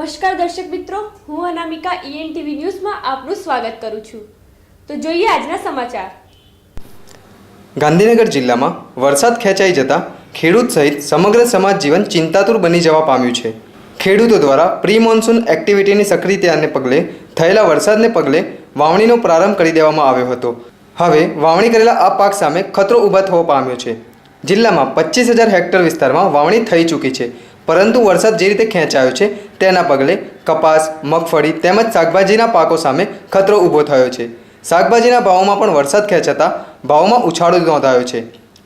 નમસ્કાર દર્શક મિત્રો, હું અનામિકા ENTV ન્યૂઝમાં આપનું સ્વાગત કરું છું। તો જોઈએ આજના સમાચાર। ગાંધીનગર જિલ્લામાં વરસાદ ખેંચાઈ જતા ખેડૂત સહિત સમગ્ર સમાજ જીવન ચિંતાતુર બની જવા પામ્યું છે। ખેડૂતો દ્વારા પ્રી મોન્સૂન એક્ટિવિટીની સક્રિયતાને પગલે થયેલા વરસાદને પગલે વાવણીનો પ્રારંભ કરી દેવામાં આવ્યો હતો। હવે વાવણી કરેલા આ પાક સામે ખતરો ઊભા થવા પામ્યો છે। જિલ્લામાં 25,000 હેક્ટર વિસ્તારમાં વાવણી થઈ ચૂકી છે, પરંતુ વરસાદ જે રીતે ખેંચાયો છે તેના પગલે કપાસ, મગફળી તેમજ શાકભાજીના પાકો સામે ખતરો ઊભો થયો છે। શાકભાજીના ભાવોમાં પણ વરસાદ ખેંચાતા ભાવમાં ઉછાળો નોંધાયો છે।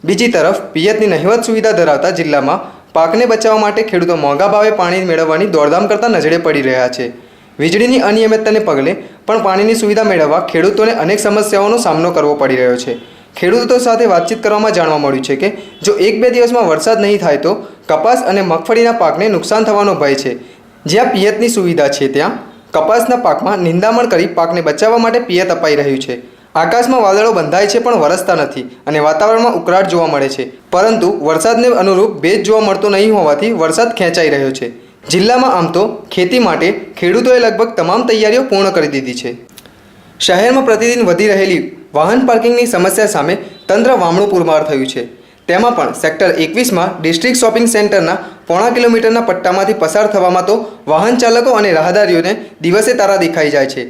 બીજી તરફ પિયતની નહિવત સુવિધા ધરાવતા જિલ્લામાં પાકને બચાવવા માટે ખેડૂતો મોંઘા ભાવે પાણી મેળવવાની દોડધામ કરતા નજરે પડી રહ્યા છે। વીજળીની અનિયમિતતાને પગલે પણ પાણીની સુવિધા મેળવવા ખેડૂતોને અનેક સમસ્યાઓનો સામનો કરવો પડી રહ્યો છે। ખેડૂતો સાથે વાતચીત કરવામાં જાણવા મળ્યું છે કે જો 1-2 દિવસમાં વરસાદ નહીં થાય તો કપાસ અને મગફળીના પાકને નુકસાન થવાનો ભય છે। જ્યાં પિયતની સુવિધા છે ત્યાં કપાસના પાકમાં નિંદામણ કરી પાકને બચાવવા માટે પિયત અપાઈ રહ્યું છે। આકાશમાં વાદળો બંધાય છે પણ વરસતા નથી અને વાતાવરણમાં ઉકળાટ જોવા મળે છે, પરંતુ વરસાદને અનુરૂપ ભેજ જોવા મળતો નહીં હોવાથી વરસાદ ખેંચાઈ રહ્યો છે। જિલ્લામાં આમ તો ખેતી માટે ખેડૂતોએ લગભગ તમામ તૈયારીઓ પૂર્ણ કરી દીધી છે। શહેરમાં પ્રતિદિન વધી રહેલી વાહન પાર્કિંગની સમસ્યા સામે તંત્ર વામણું પુરવાર થયું છે। તેમાં પણ સેક્ટર 21માં ડિસ્ટ્રિક્ટ શોપિંગ સેન્ટરના 0.5 કિલોમીટરના પટ્ટામાંથી પસાર થવામાં તો વાહન ચાલકો અને રાહદારીઓને દિવસે તારા દેખાઈ જાય છે।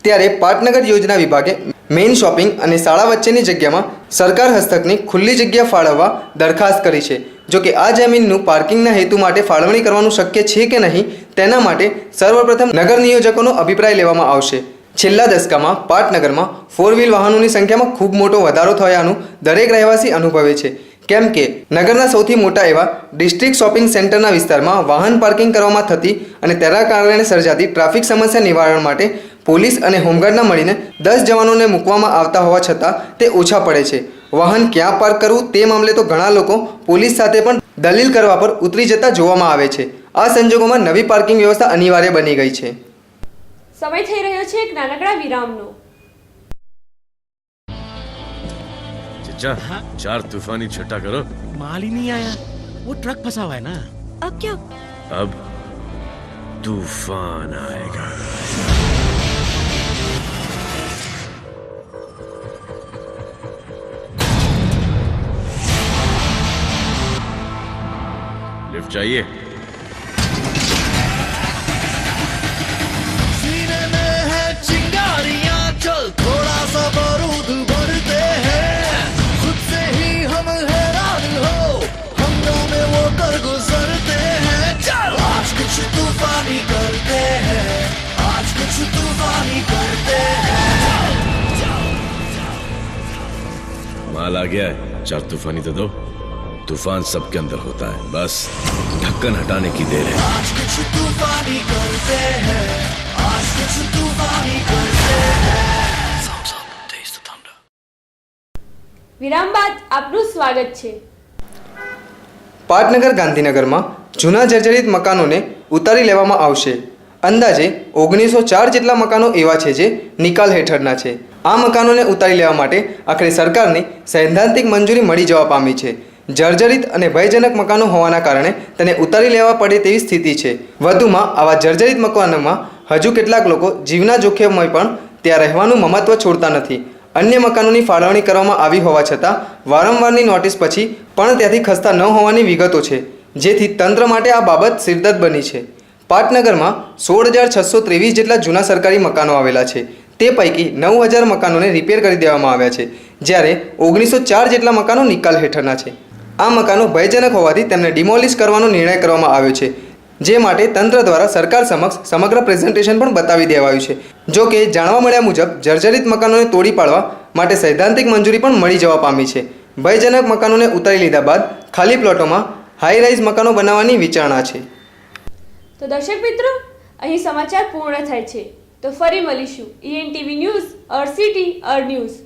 ત્યારે પાટનગર યોજના વિભાગે મેઇન શોપિંગ અને શાળા વચ્ચેની જગ્યામાં સરકાર હસ્તકની ખુલ્લી જગ્યા ફાળવવા દરખાસ્ત કરી છે। જો કે આ જમીનનું પાર્કિંગના હેતુ માટે ફાળવણી કરવાનું શક્ય છે કે નહીં તેના માટે સર્વપ્રથમ નગર નિયોજકોનો અભિપ્રાય લેવામાં આવશે। છેલ્લા દશકામાં પાટનગરમાં 4 વ્હીલ વાહનોની સંખ્યામાં ખૂબ મોટો વધારો થયાનું દરેક રહેવાસી અનુભવે છે, કેમ કે નગરના સૌથી મોટા એવા ડિસ્ટ્રિક્ટ શોપિંગ સેન્ટરના વિસ્તારમાં વાહન પાર્કિંગ કરવામાં થતી અને તેના કારણે સર્જાતી ટ્રાફિક સમસ્યા નિવારણ માટે પોલીસ અને હોમગાર્ડના મળીને 10 જવાનોને મૂકવામાં આવતા હોવા છતાં તે ઓછા પડે છે। વાહન ક્યાં પાર્ક કરવું તે મામલે તો ઘણા લોકો પોલીસ સાથે પણ દલીલ કરવા પર ઉતરી જતા જોવામાં આવે છે। આ સંજોગોમાં નવી પાર્કિંગ વ્યવસ્થા અનિવાર્ય બની ગઈ છે। સમય થઈ રહ્યો છે એક નાનકડા વિરામનો। चचा, 4 तूफानी छठा करो। माल ही नहीं आया, वो ट्रक फंसा हुआ है ना। अब क्या? अब तूफान आएगा। लिफ्ट चाहिए? सीने में है चिंगारियां, चल थोड़ा सा बारूद भरते हैं। खुद से ही हम हैरान हो, हंगामे वो कर गुजरते हैं। चल आज कुछ तूफानी करते हैं, आज कुछ तूफानी करते हैं। माल आ गया है, 4 तूफानी तो दो। तूफान सबके अंदर होता है, बस ढक्कन हटाने की देर है। आज कुछ तूफानी करते हैं, आज कुछ तूफानी करते हैं। વિરામ બાદ આપનું સ્વાગત છે। પાટનગર ગાંધીનગરમાં જૂના જર્જરિત મકાનોને ઉતારી લેવામાં આવશે। અંદાજે 1904 જેટલા મકાનો એવા છે જે નિકાલ હેઠળના છે। આ મકાનોને ઉતારી લેવા માટે આખરે સરકારની સૈદ્ધાંતિક મંજૂરી મળી જવા પામી છે। જર્જરિત અને ભયજનક મકાનો હોવાના કારણે તેને ઉતારી લેવા પડે તેવી સ્થિતિ છે। વધુમાં આવા જર્જરિત મકાનોમાં હજુ કેટલાક લોકો જીવના જોખમે પણ ત્યાં રહેવાનું મહત્વ છોડતા નથી। અન્ય મકાનોની ફાળવણી કરવામાં આવી હોવા છતાં વારંવારની નોટિસ પછી પણ ત્યાંથી ખસતા ન હોવાની વિગતો છે, જેથી તંત્ર માટે આ બાબત સિરદર્દ બની છે। પાટનગરમાં 16,623 જેટલા જૂના સરકારી મકાનો આવેલા છે। તે પૈકી 9,000 મકાનોને રિપેર કરી દેવામાં આવ્યા છે, જ્યારે 1904 જેટલા મકાનો નિકાલ હેઠળના છે। આ મકાનો ભયજનક હોવાથી તેમને ડિમોલિશ કરવાનો નિર્ણય કરવામાં આવ્યો છે, જે માટે તંત્ર દ્વારા સરકાર સમક્ષ સમગ્ર પ્રેઝન્ટેશન પણ બતાવી દેવાયું છે। જો કે જાણવા મળ્યા મુજબ જર્જરિત મકાનોને તોડી પાડવા માટે સૈદ્ધાંતિક મંજૂરી પણ મળી જવા પામી છે। ભયજનક મકાનોને ઉતારી લીધા બાદ ખાલી પ્લોટોમાં હાઈ રાઇઝ મકાનો બનાવવાની વિચારણા છે। તો દર્શક મિત્રો, અહીં સમાચાર પૂર્ણ થાય છે। તો ફરી મળીશું ENTV ન્યૂઝ, અર સિટી, અર ન્યૂઝ।